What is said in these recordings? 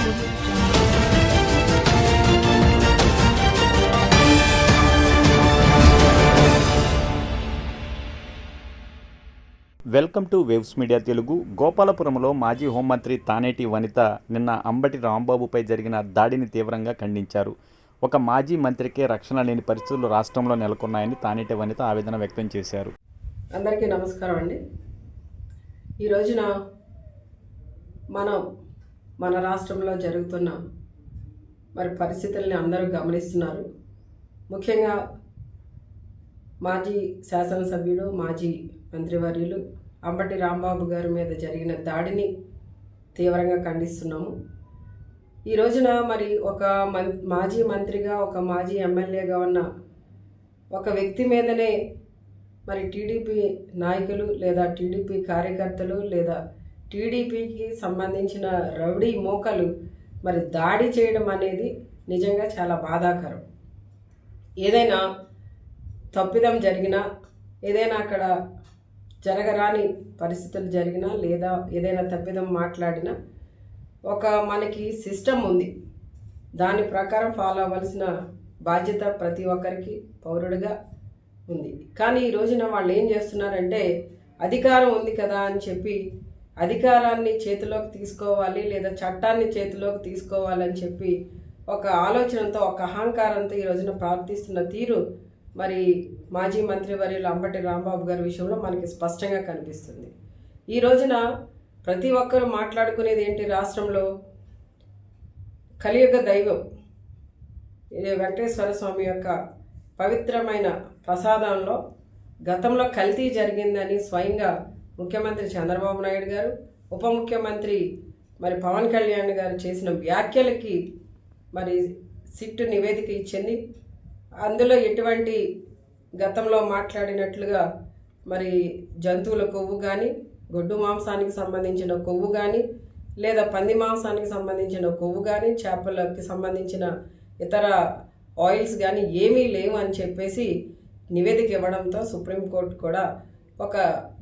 Welcome to Waves media Telugu. గోపాలపురంలో మాజీ హోంమంత్రి తానేటి వనిత నిన్న అంబటి రాంబాబుపై జరిగిన దాడిని తీవ్రంగా ఖండించారు. ఒక మాజీ మంత్రికే రక్షణ లేని పరిస్థితులు రాష్ట్రంలో నెలకొన్నాయని తానేటి వనిత ఆవేదన వ్యక్తం చేశారు. అందరికీ నమస్కారం అండి. ఈ రోజున మన రాష్ట్రంలో జరుగుతున్న పరిస్థితుల్ని అందరూ గమనిస్తున్నారు. ముఖ్యంగా మాజీ శాసనసభ్యుడు, మాజీ మంత్రివర్యులు అంబటి రాంబాబు గారి మీద జరిగిన దాడిని తీవ్రంగా ఖండిస్తున్నాము. ఈ రోజున ఒక మాజీ మంత్రిగా, ఒక మాజీ ఎమ్మెల్యేగా ఉన్న ఒక వ్యక్తి మీదనే టీడీపీ నాయకులు లేదా టీడీపీ కార్యకర్తలు లేదా టీడీపీకి సంబంధించిన రౌడీ మోకలు దాడి చేయడం అనేది నిజంగా చాలా బాధాకరం. ఏదైనా తప్పిదం జరిగినా, ఏదైనా అక్కడ జరగరాని పరిస్థితులు జరిగినా, లేదా ఏదైనా తప్పిదం మాట్లాడినా మనకి సిస్టమ్ ఉంది. దాని ప్రకారం ఫాలో అవ్వాల్సిన బాధ్యత ప్రతి ఒక్కరికి పౌరుడిగా ఉంది. కానీ ఈ రోజున వాళ్ళు ఏం చేస్తున్నారంటే, అధికారం ఉంది కదా అని చెప్పి అధికారాన్ని చేతిలోకి తీసుకోవాలి లేదా చట్టాన్ని చేతిలోకి తీసుకోవాలని చెప్పి ఒక ఆలోచనతో, ఒక అహంకారంతో ఈ రోజున ప్రవర్తిస్తున్న తీరు మాజీ మంత్రివర్యులు అంబటి రాంబాబు గారి విషయంలో మనకి స్పష్టంగా కనిపిస్తుంది. ఈ రోజున ప్రతి ఒక్కరూ మాట్లాడుకునేది ఏంటి? రాష్ట్రంలో కలియుగ దైవం వెంకటేశ్వర స్వామి యొక్క పవిత్రమైన ప్రసాదంలో గతంలో కల్తీ జరిగిందని స్వయంగా ముఖ్యమంత్రి చంద్రబాబు నాయుడు గారు, ఉప ముఖ్యమంత్రి పవన్ కళ్యాణ్ గారు చేసిన వ్యాఖ్యలకి సిట్ నివేదిక ఇచ్చింది. అందులో ఎటువంటి గతంలో మాట్లాడినట్లుగా జంతువుల కొవ్వు కానీ, గొడ్డు మాంసానికి సంబంధించిన కొవ్వు కానీ, లేదా పంది మాంసానికి సంబంధించిన కొవ్వు కానీ, చేపలకి సంబంధించిన ఇతర ఆయిల్స్ కానీ ఏమీ లేవు అని చెప్పేసి నివేదిక ఇవ్వడంతో సుప్రీంకోర్టు కూడా ఒక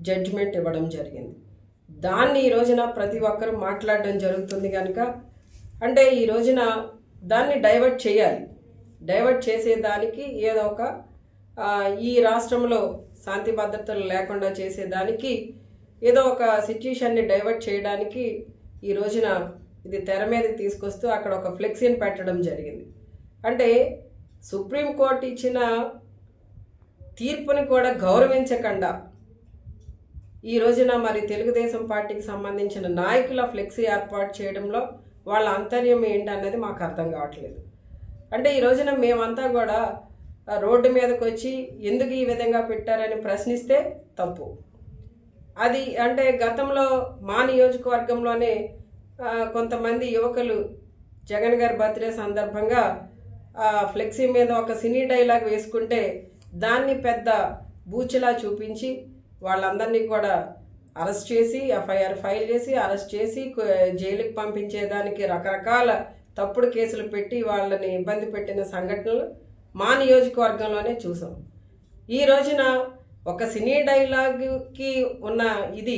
జడ్జిమెంట్ ఇవ్వడం జరిగింది. దాన్ని ఈ రోజున ప్రతి ఒక్కరూ మాట్లాడడం జరుగుతుంది కనుక, అంటే ఈ రోజున దాన్ని డైవర్ట్ చేయాలి. డైవర్ట్ చేసేదానికి ఏదో ఒక ఈ రాష్ట్రంలో శాంతి భద్రతలు లేకుండా చేసేదానికి ఏదో ఒక సిచ్యుయేషన్ని డైవర్ట్ చేయడానికి ఈ రోజున ఇది తెర మీదకి తీసుకొస్తూ అక్కడ ఒక ఫ్లెక్సీని పెట్టడం జరిగింది. అంటే సుప్రీంకోర్టు ఇచ్చిన తీర్పుని కూడా గౌరవించకుండా ఈ రోజున తెలుగుదేశం పార్టీకి సంబంధించిన నాయకుల ఫ్లెక్సీ ఏర్పాటు చేయడంలో వాళ్ళ అంతర్యం ఏంటన్నది మాకు అర్థం కావట్లేదు. అంటే ఈ రోజున మేమంతా కూడా రోడ్డు మీదకి వచ్చి ఎందుకు ఈ విధంగా పెట్టారని ప్రశ్నిస్తే తప్పు. అది అంటే గతంలో మా నియోజకవర్గంలోనే కొంతమంది యువకులు జగన్ గారి బర్త్డే సందర్భంగా ఫ్లెక్సీ మీద ఒక సినీ డైలాగ్ వేసుకుంటే దాన్ని పెద్ద బూచిలా చూపించి వాళ్ళందరినీ కూడా అరెస్ట్ చేసి, ఎఫ్ఐఆర్ ఫైల్ చేసి, అరెస్ట్ చేసి జైలుకి పంపించేదానికి రకరకాల తప్పుడు కేసులు పెట్టి వాళ్ళని ఇబ్బంది పెట్టిన సంఘటనలు మా నియోజకవర్గంలోనే చూసాం. ఈ రోజున ఒక సినీ డైలాగ్కి ఉన్న ఇది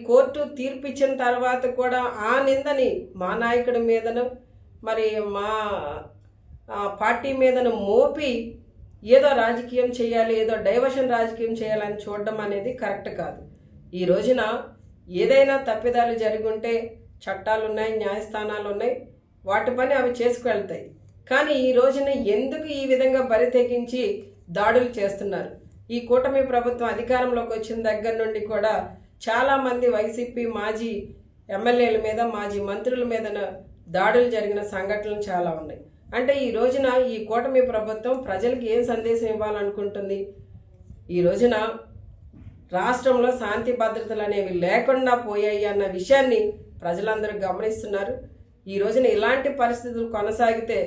కోర్టు తీర్పు ఇచ్చిన తర్వాత కూడా ఆ నిందని మా నాయకుడి మీదను మా పార్టీ మీదను మోపి ఏదో రాజకీయం చేయాలి, ఏదో డైవర్షన్ రాజకీయం చేయాలని చూడడం అనేది కరెక్ట్ కాదు. ఈ రోజున ఏదైనా తప్పిదాలు జరిగి ఉంటే చట్టాలు ఉన్నాయి, న్యాయస్థానాలు ఉన్నాయి, వాటి పని అవి చేసుకువెళ్తాయి. కానీ ఈ రోజున ఎందుకు ఈ విధంగా బరి తెగించి దాడులు చేస్తున్నారు? ఈ కూటమి ప్రభుత్వం అధికారంలోకి వచ్చిన దగ్గర నుండి కూడా చాలామంది వైసీపీ మాజీ ఎమ్మెల్యేల మీద, మాజీ మంత్రుల మీద దాడులు జరిగిన సంఘటనలు చాలా ఉన్నాయి. అంటే ఈ రోజున ఈ కూటమి ప్రభుత్వం ప్రజలకు ఏం సందేశం ఇవ్వాలనుకుంటుంది? ఈ రోజున రాష్ట్రంలో శాంతి భద్రతలు అనేవి లేకుండా పోయాయి అన్న విషయాన్ని ప్రజలందరూ గమనిస్తున్నారు. ఈ రోజున ఇలాంటి పరిస్థితులు కొనసాగితే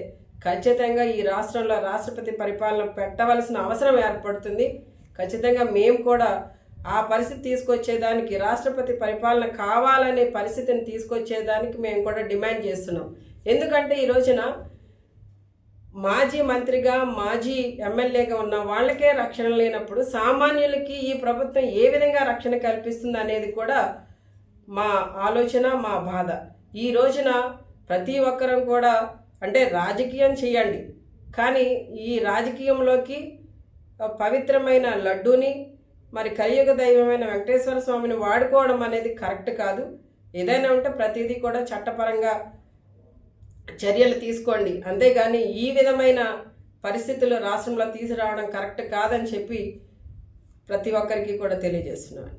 ఖచ్చితంగా ఈ రాష్ట్రంలో రాష్ట్రపతి పరిపాలన పెట్టవలసిన అవసరం ఏర్పడుతుంది. ఖచ్చితంగా మేము కూడా ఆ పరిస్థితి తీసుకొచ్చేదానికి, రాష్ట్రపతి పరిపాలన కావాలనే పరిస్థితిని తీసుకొచ్చేదానికి మేము కూడా డిమాండ్ చేస్తున్నాం. ఎందుకంటే ఈ రోజున మాజీ మంత్రిగా, మాజీ ఎమ్మెల్యేగా ఉన్న వాళ్ళకే రక్షణ లేనప్పుడు సామాన్యులకి ఈ ప్రభుత్వం ఏ విధంగా రక్షణ కల్పిస్తుంది అనేది కూడా మా ఆలోచన, మా బాధ. ఈ రోజున ప్రతి ఒక్కరం కూడా అంటే రాజకీయం చేయండి, కానీ ఈ రాజకీయంలోకి పవిత్రమైన లడ్డూని మరి కలియుగ దైవమైన వెంకటేశ్వర స్వామిని వాడుకోవడం అనేది కరెక్ట్ కాదు. ఏదైనా ఉంటే ప్రతిదీ కూడా చట్టపరంగా చర్యలు తీసుకోండి, అంతేగాని ఈ విధమైన పరిస్థితులు రాష్ట్రంలో తీసుకురావడం కరెక్ట్ కాదని చెప్పి ప్రతి ఒక్కరికి కూడా తెలియజేస్తున్నాను.